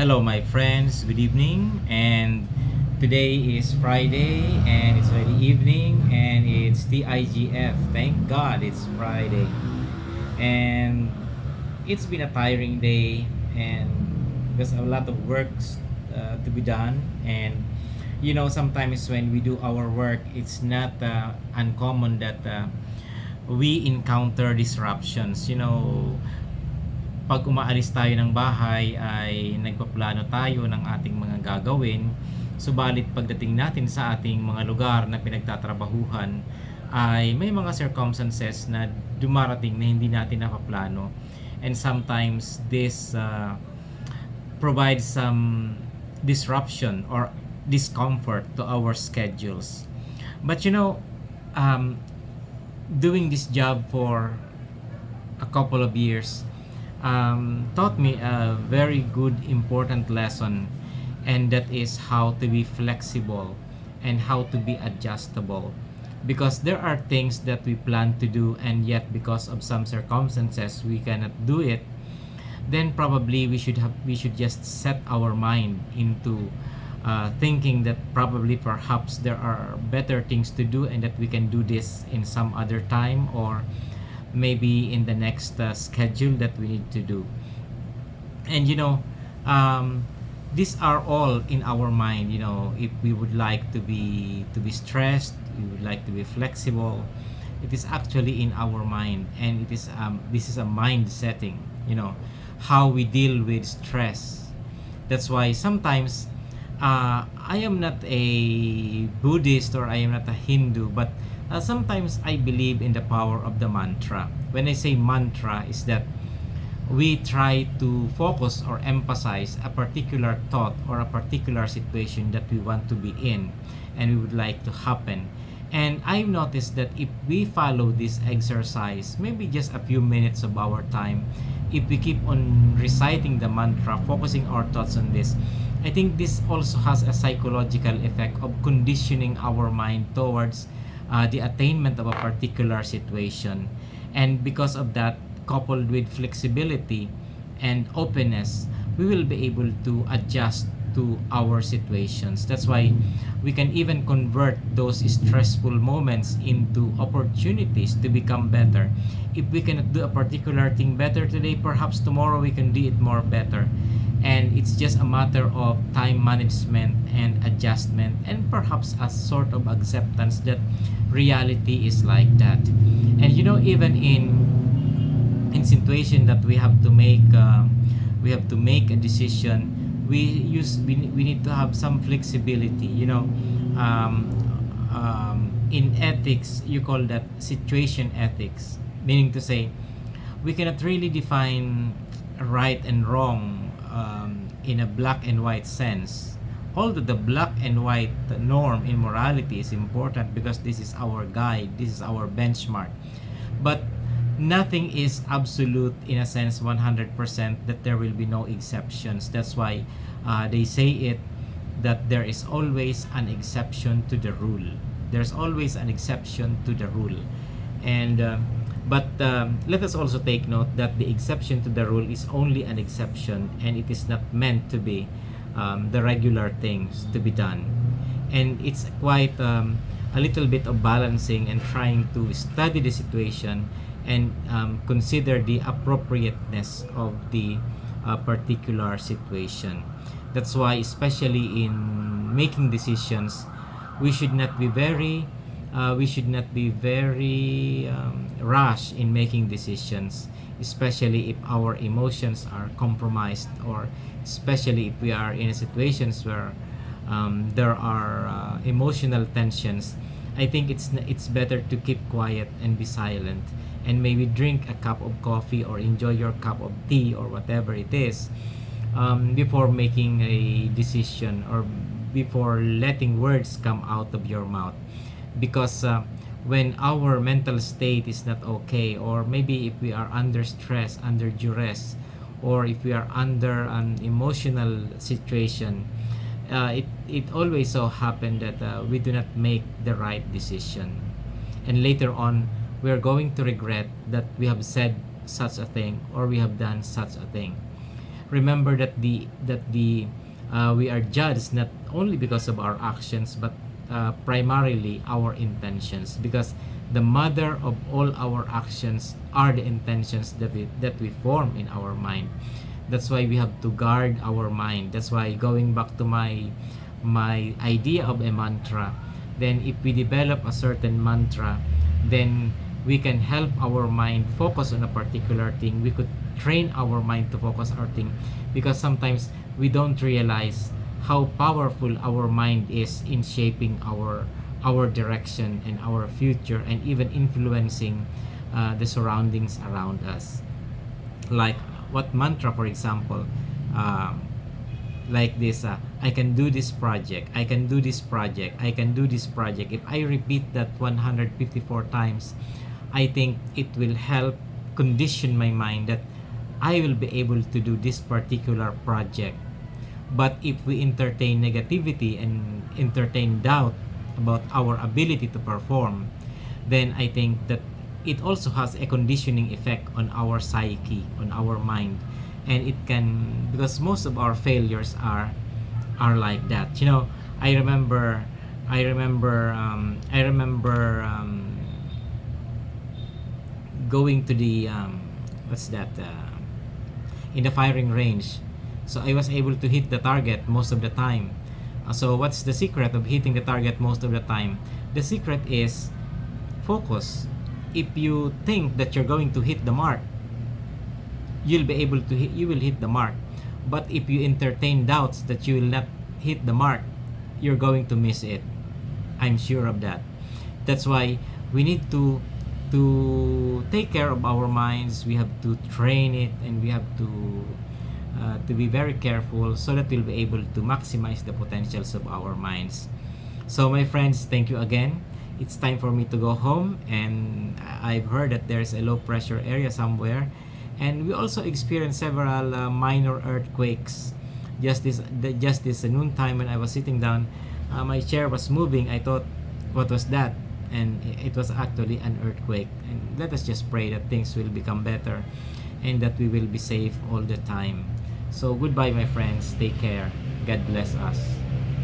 Hello, my friends. Good evening. And today is Friday, and it's already evening, and it's TIGF. Thank God it's Friday. And it's been a tiring day, and there's a lot of works to be done. And sometimes when we do our work, it's not uncommon that we encounter disruptions. Pag umaalis tayo ng bahay ay nagpaplano tayo ng ating mga gagawin. Subalit pagdating natin sa ating mga lugar na pinagtatrabahuhan ay may mga circumstances na dumarating na hindi natin nakaplano. And sometimes this provides some disruption or discomfort to our schedules. But doing this job for a couple of years taught me a very good, important lesson, and that is how to be flexible and how to be adjustable. Because there are things that we plan to do, and yet because of some circumstances we cannot do it. Then probably we should just set our mind into thinking that probably perhaps there are better things to do, and that we can do this in some other time, or maybe in the next schedule that we need to do. And these are all in our mind. If we would like to be stressed, we would like to be flexible, it is actually in our mind. And it is this is a mind setting, how we deal with stress. That's why sometimes I am not a Buddhist, or I am not a Hindu, but sometimes I believe in the power of the mantra. When I say mantra, is that we try to focus or emphasize a particular thought or a particular situation that we want to be in and we would like to happen. And I've noticed that if we follow this exercise, maybe just a few minutes of our time, if we keep on reciting the mantra, focusing our thoughts on this, I think this also has a psychological effect of conditioning our mind towards the attainment of a particular situation. And because of that, coupled with flexibility and openness, we will be able to adjust to our situations. That's why we can even convert those stressful moments into opportunities to become better. If we cannot do a particular thing better today, perhaps tomorrow we can do it more better. And it's just a matter of time management and adjustment, and perhaps a sort of acceptance that reality is like that. And even in situation that we have to make a decision, we need to have some flexibility. In ethics, you call that situation ethics, meaning to say we cannot really define right and wrong in a black and white sense. Although the black and white norm in morality is important, because this is our guide, this is our benchmark. But nothing is absolute in a sense 100%, that there will be no exceptions. That's why they say it, that there is always an exception to the rule. There's always an exception to the rule. And but let us also take note that the exception to the rule is only an exception, and it is not meant to be the regular things to be done. And it's quite a little bit of balancing and trying to study the situation and consider the appropriateness of the particular situation. That's why, especially in making decisions, we should not be very rash in making decisions, especially if our emotions are compromised, or especially if we are in situations where there are emotional tensions. I think it's better to keep quiet and be silent, and maybe drink a cup of coffee or enjoy your cup of tea or whatever it is, before making a decision, or before letting words come out of your mouth. Because when our mental state is not okay, or maybe if we are under stress, under duress, or if we are under an emotional situation, it always so happen that we do not make the right decision, and later on we are going to regret that we have said such a thing, or we have done such a thing. remember that the we are judged not only because of our actions, but primarily our intentions, because the mother of all our actions are the intentions that we form in our mind. That's why we have to guard our mind. That's why, going back to my idea of a mantra, then if we develop a certain mantra, then we can help our mind focus on a particular thing. We could train our mind to focus our thing, because sometimes we don't realize how powerful our mind is in shaping our direction and our future, and even influencing the surroundings around us. Like what mantra, for example, um, like this, I can do this project, I can do this project, I can do this project. If I repeat that 154 times, I think it will help condition my mind that I will be able to do this particular project. But if we entertain negativity and entertain doubt about our ability to perform, then I think that it also has a conditioning effect on our psyche, on our mind. And it can, because most of our failures are like that. I remember going to the what's that in the firing range. So I was able to hit the target most of the time. So what's the secret of hitting the target most of the time? The secret is focus. If you think that you're going to hit the mark, you will hit the mark. But if you entertain doubts that you will not hit the mark, you're going to miss it. I'm sure of that. That's why we need to take care of our minds. We have to train it, and we have to be very careful, so that we'll be able to maximize the potentials of our minds. So my friends, thank you again. It's time for me to go home, and I've heard that there's a low pressure area somewhere, and we also experienced several minor earthquakes. Just this noontime, when I was sitting down, my chair was moving. I thought, what was that? And it was actually an earthquake. And let us just pray that things will become better, and that we will be safe all the time. So goodbye, my friends. Take care. God bless us.